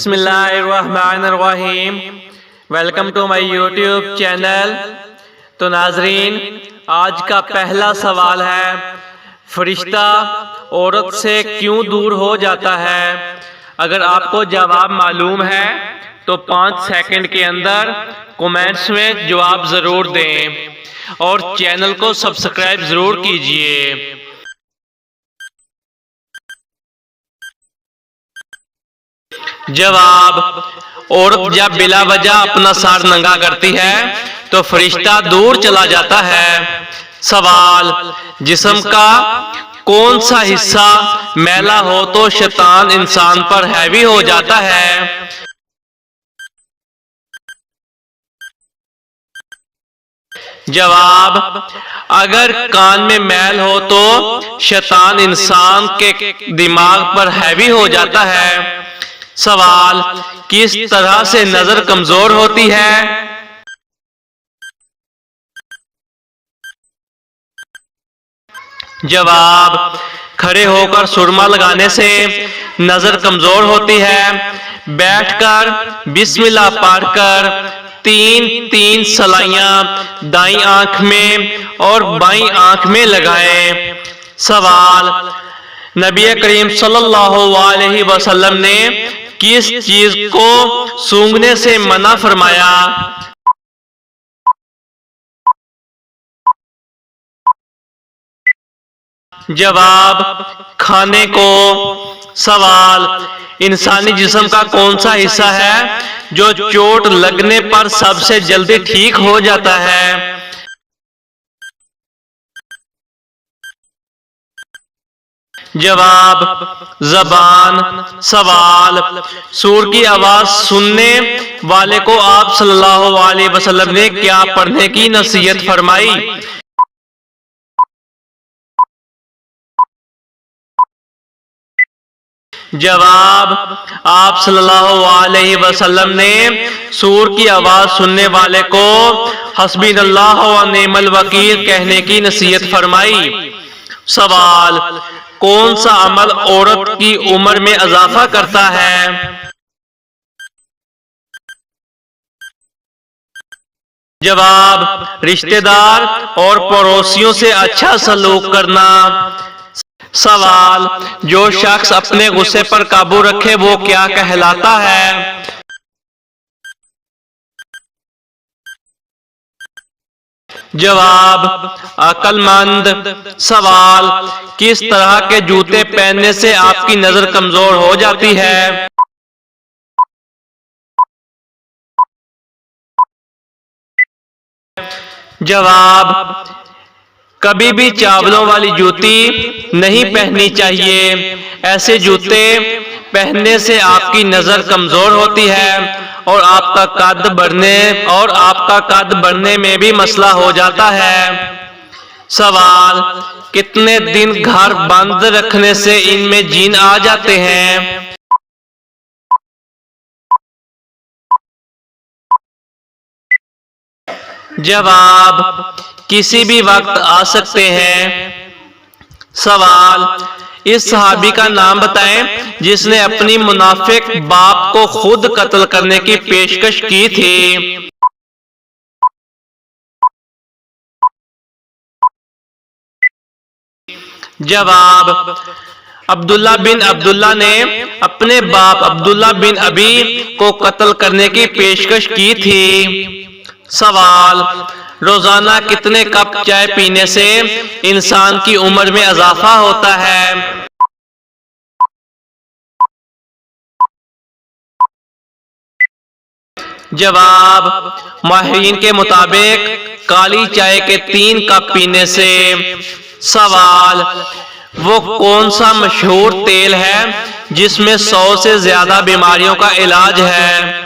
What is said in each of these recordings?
بسم اللہ الرحمن الرحیم۔ Welcome to my YouTube channel. تو ناظرین، آج کا پہلا سوال ہے، فرشتہ عورت سے کیوں دور ہو جاتا ہے؟ اگر آپ کو جواب معلوم ہے تو 5 سیکنڈ کے اندر کومنٹس میں جواب ضرور دیں اور چینل کو سبسکرائب ضرور کیجئے۔ جواب: عورت جب بلا وجہ اپنا سر ننگا کرتی ہے تو فرشتہ دور چلا جاتا ہے۔ سوال: جسم کا کون سا حصہ میلا ہو تو شیطان انسان پر حاوی ہو جاتا ہے؟ جواب: اگر کان میں میل ہو تو شیطان انسان کے دماغ پر حاوی ہو جاتا ہے۔ سوال: کس طرح سے نظر کمزور ہوتی ہے؟ جواب: کھڑے ہو کر سرما لگانے سے نظر کمزور ہوتی ہے۔ بیٹھ کر بسم اللہ پڑھ کر 3 سلائیاں دائیں آنکھ میں اور بائیں آنکھ میں لگائیں۔ سوال: نبی کریم صلی اللہ علیہ وسلم نے کس چیز کو سونگھنے سے منع فرمایا؟ جواب: کھانے کو۔ سوال: انسانی جسم کا کون سا حصہ ہے جو چوٹ لگنے پر سب سے جلدی ٹھیک ہو جاتا ہے؟ جواب: زبان۔ سوال: سور کی آواز سننے والے کو آپ صلی اللہ علیہ وسلم نے کیا پڑھنے کی نصیحت فرمائی؟ جواب: آپ صلی اللہ علیہ وسلم نے سور کی آواز سننے والے کو حسبی اللہ و نعم الوکیل کہنے کی نصیحت فرمائی۔ سوال: کون سا عمل عورت کی عمر میں اضافہ کرتا ہے؟ جواب: رشتہ دار اور پڑوسیوں سے اچھا سلوک کرنا۔ سوال: جو شخص اپنے غصے پر قابو رکھے وہ کیا کہلاتا ہے؟ جواب: عقل مند۔ سوال: کس طرح کے جوتے پہننے سے آپ کی نظر کمزور ہو جاتی ہے؟ جواب: کبھی بھی چاولوں والی جوتی نہیں پہننی چاہیے۔ ایسے جوتے پہننے سے آپ کی نظر کمزور ہوتی ہے اور آپ کا قد بڑھنے میں بھی مسئلہ ہو جاتا ہے۔ سوال: کتنے دن گھر بند رکھنے سے ان میں جن آ جاتے ہیں؟ جواب: کسی بھی وقت آ سکتے ہیں۔ سوال: اس صحابی کا نام بتائیں جس نے اپنی منافق باپ کو خود قتل کرنے کی پیشکش کی تھی۔ جواب: عبداللہ بن عبداللہ نے اپنے باپ عبداللہ بن ابی کو قتل کرنے کی پیشکش کی تھی۔ سوال: روزانہ کتنے کپ چائے پینے سے انسان کی عمر میں اضافہ ہوتا ہے؟ جواب: ماہرین کے مطابق کالی چائے کے 3 کپ پینے سے۔ سوال: وہ کون سا مشہور تیل ہے جس میں 100 سے زیادہ بیماریوں کا علاج ہے؟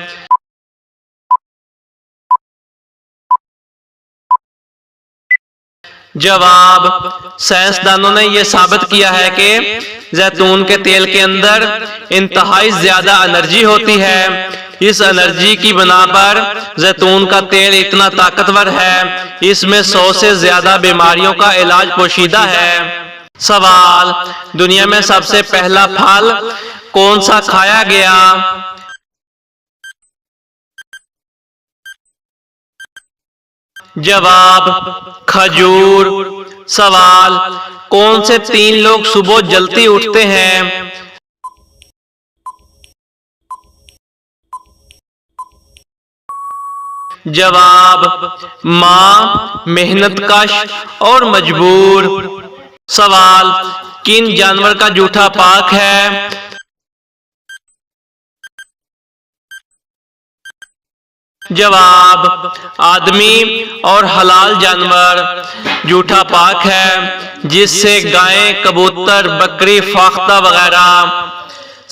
جواب: سائنسدانوں نے یہ ثابت کیا ہے کہ زیتون کے تیل کے اندر انتہائی زیادہ انرجی ہوتی ہے۔ اس انرجی کی بنا پر زیتون کا تیل اتنا طاقتور ہے، اس میں 100 سے زیادہ بیماریوں کا علاج پوشیدہ ہے۔ سوال: دنیا میں سب سے پہلا پھل کون سا کھایا گیا؟ جواب کھجور۔ سوال کون سے 3 لوگ صبح جلدی اٹھتے ہیں؟ جواب ماں، محنت کش اور مجبور۔ سوال کن جانور کا جوٹا پاک ہے؟ جواب آدمی اور حلال جانور جوٹا پاک ہے، جس سے گائیں، کبوتر، بکری، فاختہ وغیرہ۔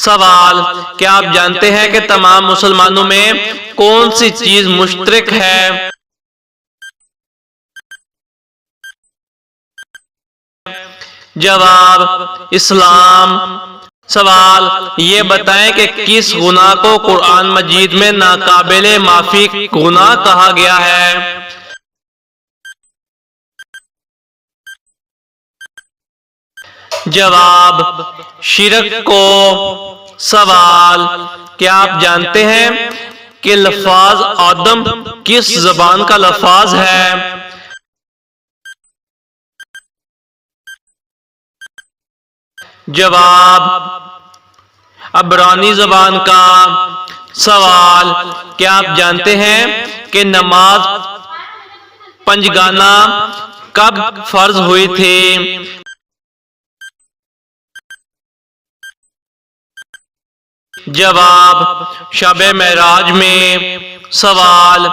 سوال کیا آپ جانتے ہیں کہ تمام مسلمانوں میں کون سی چیز مشترک ہے؟ جواب اسلام۔ سوال یہ بتائیں کہ کس گناہ کو قرآن مجید میں ناقابل معافی گناہ کہا گیا ہے؟ جواب شرک کو۔ سوال کیا آپ جانتے ہیں کہ لفظ آدم کس زبان کا لفظ ہے؟ جواب عبرانی زبان کا۔ سوال کیا آپ جانتے ہیں کہ نماز پنجگانہ کب فرض ہوئی تھی؟ جواب شب معراج میں۔ سوال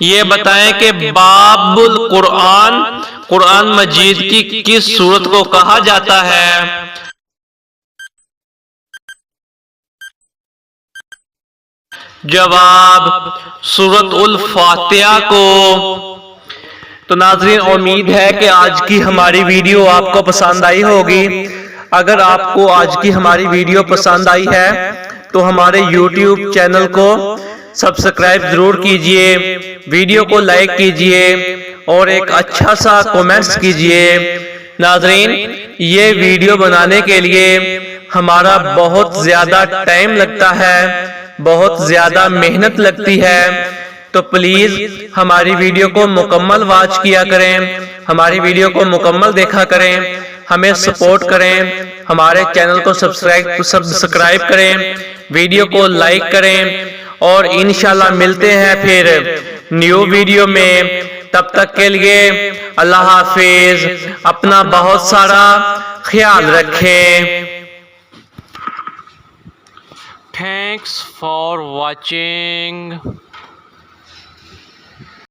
یہ بتائیں کہ باب القرآن قرآن مجید کی کس سورت کو کہا جاتا ہے؟ جواب سورۃ الفاتحہ کو۔ تو ناظرین امید ہے کہ آج کی ہماری ویڈیو آپ کو پسند آئی ہوگی۔ اگر آپ کو آج کی ہماری ویڈیو پسند آئی ہے تو ہمارے یوٹیوب چینل کو سبسکرائب ضرور کیجئے، ویڈیو کو لائک کیجئے اور ایک اچھا سا کومنٹس کیجئے۔ ناظرین یہ ویڈیو بنانے کے لیے ہمارا بہت زیادہ ٹائم لگتا ہے، بہت زیادہ محنت لگتی ہے، تو پلیز ہماری ویڈیو کو مکمل واچ کیا کریں، ہماری ویڈیو کو مکمل دیکھا کریں، ہمیں سپورٹ کریں، ہمارے چینل کو سبسکرائب کریں، ویڈیو کو لائک کریں، اور انشاءاللہ ملتے ہیں پھر نیو ویڈیو میں۔ تب تک کے لیے اللہ حافظ، اپنا بہت سارا خیال رکھیں۔ Thanks for watching.